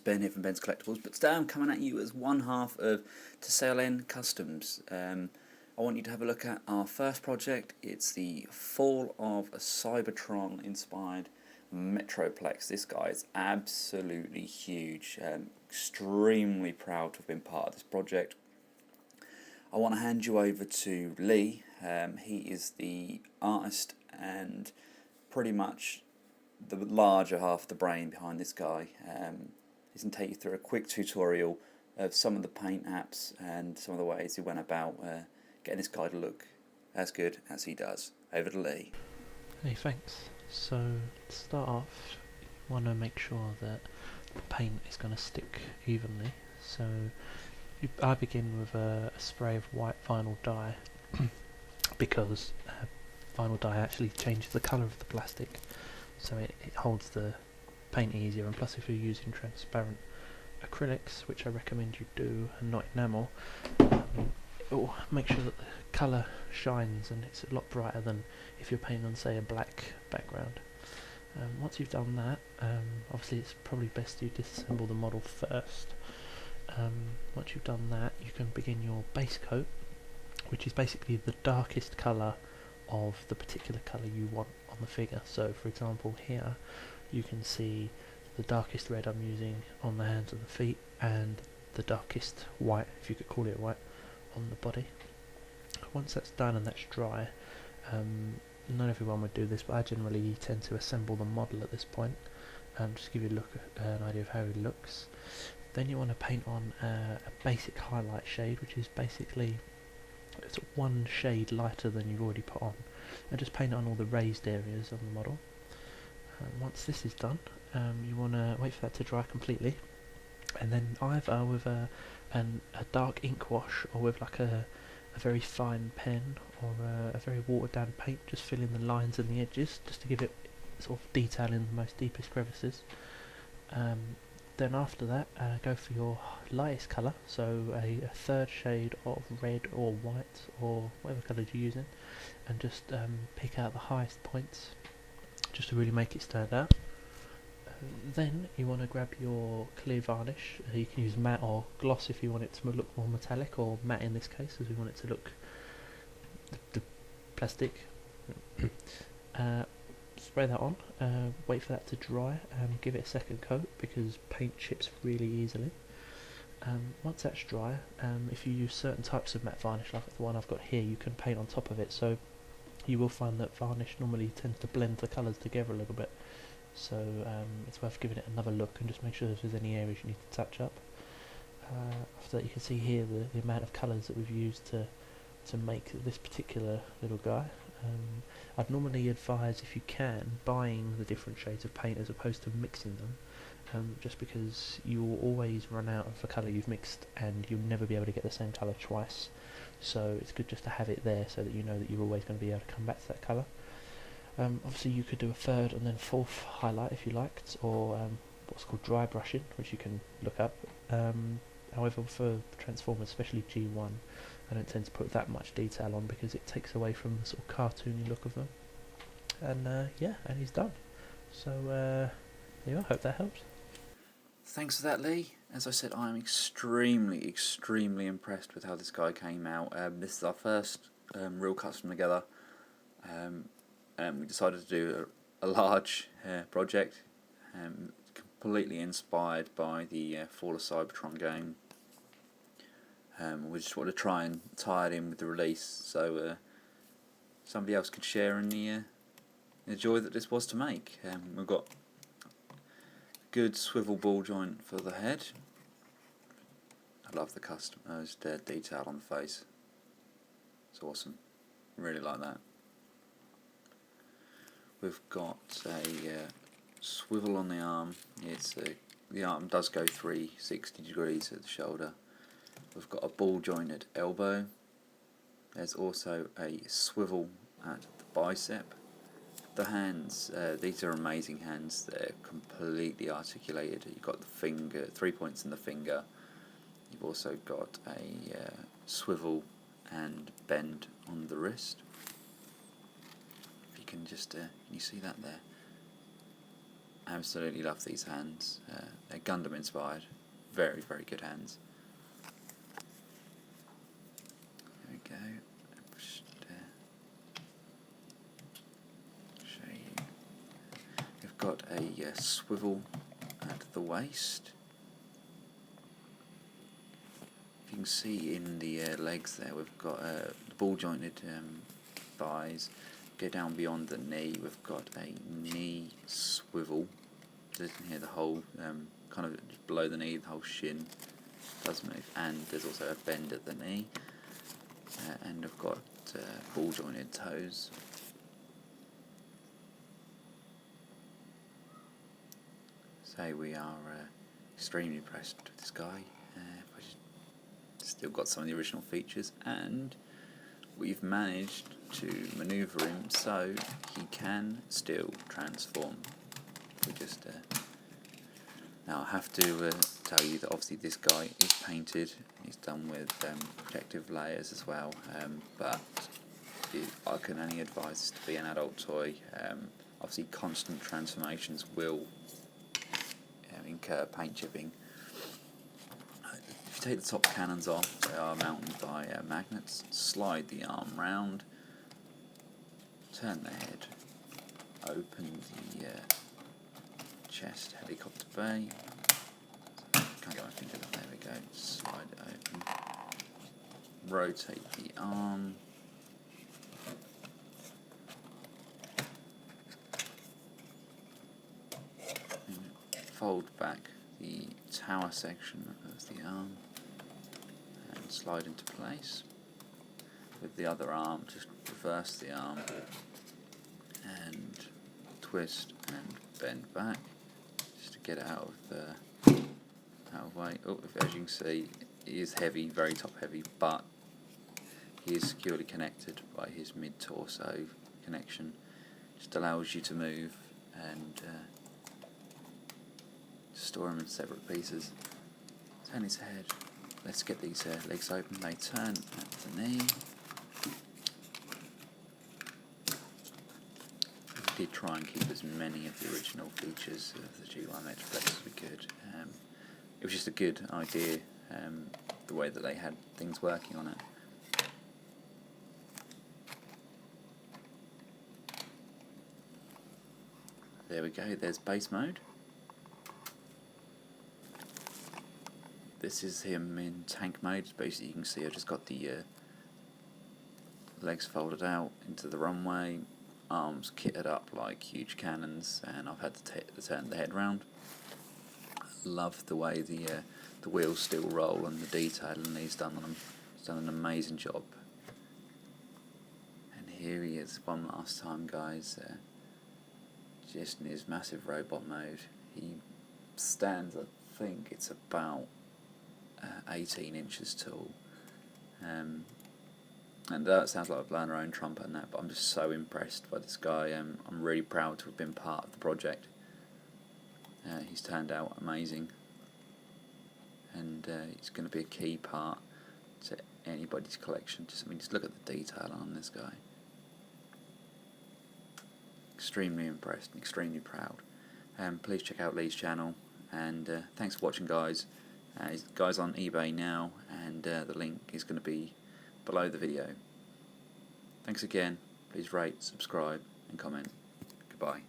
Ben here from Benscollectables, but today I'm coming at you as one half of To Sail In Customs. I want you to have a look at our first project. It's the Fall of a Cybertron inspired Metroplex. This guy is absolutely huge. Extremely proud to have been part of this project. I want to hand you over to Lee. He is the artist and pretty much the larger half of the brain behind this guy. He's going to take you through a quick tutorial of some of the paint apps and some of the ways he went about getting this guy to look as good as he does. Over to Lee. Hey, thanks. So to start off, you want to make sure that the paint is going to stick evenly. So I begin with a spray of white vinyl dye because vinyl dye actually changes the colour of the plastic, so it holds the paint easier, and plus if you're using transparent acrylics, which I recommend you do, and not enamel, it will make sure that the colour shines and it's a lot brighter than if you're painting on, say, a black background. Once you've done that, obviously it's probably best you disassemble the model first. Once you've done that, you can begin your base coat, which is basically the darkest colour of the particular colour you want on the figure. So for example here you can see the darkest red I'm using on the hands and the feet, and the darkest white, if you could call it white, on the body. Once that's done and that's dry, not everyone would do this, but I generally tend to assemble the model at this point, just to give you an idea of how he looks. Then you want to paint on a basic highlight shade, which is basically it's one shade lighter than you've already put on, and just paint it on all the raised areas of the model. Once this is done, you want to wait for that to dry completely, and then either with a dark ink wash or with like a very fine pen or a very watered down paint, just fill in the lines and the edges just to give it sort of detail in the most deepest crevices. Then after that, go for your lightest colour, so a third shade of red or white or whatever colour you're using, and just pick out the highest points just to really make it stand out. Then you want to grab your clear varnish. You can use matte or gloss if you want it to look more metallic, or matte in this case as we want it to look the plastic. Spray that on, wait for that to dry, give it a second coat because paint chips really easily. Once that's dry, if you use certain types of matte varnish like the one I've got here, you can paint on top of it, so you will find that varnish normally tends to blend the colours together a little bit, so it's worth giving it another look and just make sure if there's any areas you need to touch up. After that, you can see here the amount of colours that we've used to make this particular little guy. I'd normally advise, if you can, buying the different shades of paint as opposed to mixing them, just because you will always run out of the colour you've mixed and you'll never be able to get the same colour twice, so it's good just to have it there so that you know that you're always going to be able to come back to that colour. Obviously you could do a third and then fourth highlight if you liked, or what's called dry brushing, which you can look up. However, for Transformers, especially G1, I don't tend to put that much detail on because it takes away from the sort of cartoony look of them. And yeah, and he's done. So yeah, I hope that helps. Thanks for that, Lee. As I said, I'm extremely impressed with how this guy came out. This is our first real custom together. We decided to do a large project, completely inspired by the Fall of Cybertron game. We just want to try and tie it in with the release, so somebody else could share in the joy that this was to make. We've got a good swivel ball joint for the head. I love the customised detail on the face. It's awesome. Really like that. We've got a swivel on the arm. The arm does go 360 degrees at the shoulder. We've got a ball jointed elbow. There's also a swivel at the bicep. The hands, these are amazing hands. They're completely articulated. You've got the finger, 3 points in the finger. You've also got a swivel and bend on the wrist. If you can just, can you see that there? Absolutely love these hands. They're Gundam inspired. Very, very good hands. There we go. Just, show you. We've got a swivel at the waist. If you can see in the legs there, we've got the ball jointed thighs. Go down beyond the knee, we've got a knee swivel. So you can hear the whole, kind of just below the knee, the whole shin does move, and there's also a bend at the knee. And I've got ball jointed toes. So we are extremely impressed with this guy. Still got some of the original features, and we've managed to maneuver him so he can still transform. We just now I have to tell you that obviously this guy is painted. He's done with protective layers as well, but I can only advise this to be an adult toy. Obviously constant transformations will incur paint chipping. If you take the top cannons off, they are mounted by magnets. Slide the arm round, turn the head, open the chest helicopter bay. Can't get my finger there, we go. Slide it open. Rotate the arm. And fold back the tower section of the arm and slide into place. With the other arm, just reverse the arm and twist and bend back just to get it out of the way. Oh, as you can see, he is heavy, very top heavy, but he is securely connected by his mid-torso connection. Just allows you to move and store him in separate pieces. Turn his head. Let's get these legs open. They turn at the knee. We did try and keep as many of the original features of the G1 Metroplex as we could. It was just a good idea, the way that they had things working on it. There we go, there's base mode. This is him in tank mode. Basically you can see I've just got the legs folded out into the runway, arms kitted up like huge cannons, and I've had to turn the head round. Love the way the wheels still roll and the detailing he's done on them. He's done an amazing job. And here he is one last time, guys, just in his massive robot mode. He stands, I think it's about 18 inches tall. And that sounds like I've blown our own trumpet and that, but I'm just so impressed by this guy. I'm really proud to have been part of the project. He's turned out amazing, and he's going to be a key part to anybody's collection. Just look at the detail on this guy. Extremely impressed and extremely proud. Please check out Lee's channel, and thanks for watching, guys. His guy's on eBay now, and the link is going to be below the video. Thanks again. Please rate, subscribe and comment. Goodbye.